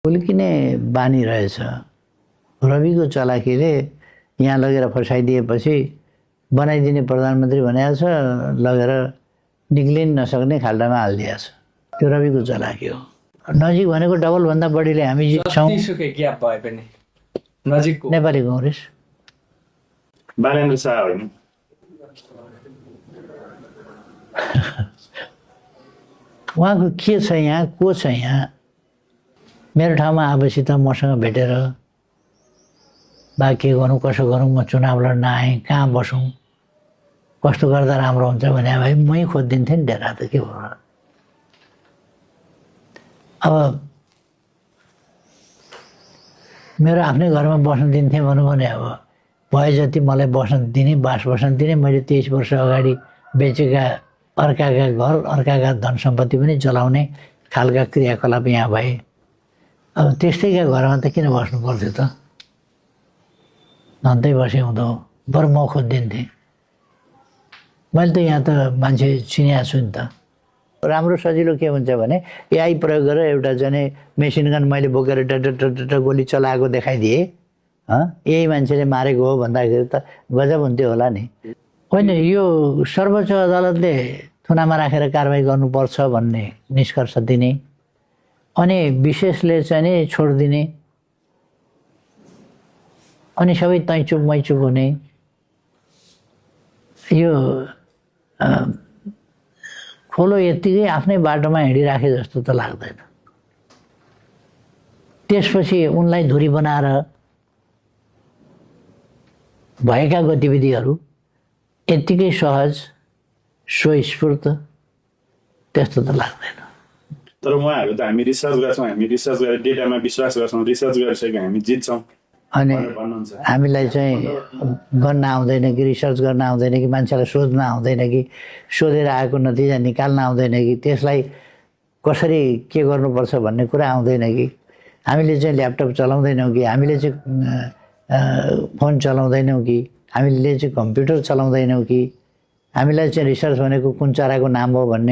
हुल्किने बानी रहेछ। रविको चलाखीले यहाँ लगेर फसाइदिएपछि बनाइदिने प्रधानमन्त्री भनेको छ, लगेर निक्लिन नसक्ने खाल्डामा हालिदिएछ। त्यो रविको चलाखी हो। नजिक भनेको डबलभन्दा बढीले हामी जित्छौँ। जतिसुकै ग्याप भए पनि नजिकको नेपाली कांग्रेस बालेन्द्र शाह होइन। उहाँको के छ यहाँ, को छ यहाँ? मेरो ठाउँमा आएपछि त मसँग भेटेर बा के गरौँ कसो गरौँ, म चुनाव लड्न आएँ, कहाँ बसौँ, कस्तो गर्दा राम्रो हुन्छ भने भाइ मै खोजिदिन्थेँ नि डेरा त के भयो। अब मेरो आफ्नै घरमा बस्न दिन्थेँ भनौँ भने अब भए जति मलाई बस्न दिने, बास बस्न दिने। मैले 23 वर्ष अगाडि बेचेका अर्काका घर, अर्काका धन सम्पत्ति पनि चलाउने खालका क्रियाकलाप यहाँ भए। अब त्यस्तैका घरमा त किन बस्नु पर्थ्यो त? नन्तै बसे हुँदो, बरु म खोजिदिन्थेँ। मैले त यहाँ त मान्छे चिनिया छु नि त। राम्रो सजिलो के हुन्छ भने एआई प्रयोग गरेर एउटा चाहिँ मेसिन गन मैले बोकेर टट गोली चलाएको देखाइदिएँ, यही मान्छेले मारेको हो भन्दाखेरि त गजब हुन्थ्यो होला नि। होइन, यो सर्वोच्च अदालतले थुनामा राखेर कारबाही गर्नुपर्छ भन्ने निष्कर्ष दिने, अनि विशेषले चाहिँ नि छोडिदिने, अनि सबै तैचुप मैचुप हुने, यो खोलो यत्तिकै आफ्नै बाटोमा हिँडिराखे जस्तो त लाग्दैन। त्यसपछि उनलाई धुरी बनाएर भएका गतिविधिहरू यत्तिकै सहज स्वस्फूर्त त्यस्तो त लाग्दैन। तर उहाँहरू त हामी रिसर्च गर्छौँ, हामी रिसर्च गरेर डेटामा विश्वास गर्छौँ, रिसर्च गरिसक्यो हामी जित्छौँ अनि भन्नुहुन्छ। हामीलाई चाहिँ गर्न आउँदैन कि, रिसर्च गर्न आउँदैन कि, मान्छेलाई सोध्न आउँदैन कि, सोधेर आएको नतिजा निकाल्न आउँदैन कि, त्यसलाई कसरी के गर्नुपर्छ भन्ने कुरा आउँदैन कि, हामीले चाहिँ ल्यापटप चलाउँदैनौँ कि, हामीले चाहिँ फोन चलाउँदैनौँ कि, हामीले चाहिँ कम्प्युटर चलाउँदैनौँ कि, हामीलाई चाहिँ रिसर्च भनेको कुन चराको नाम हो भन्ने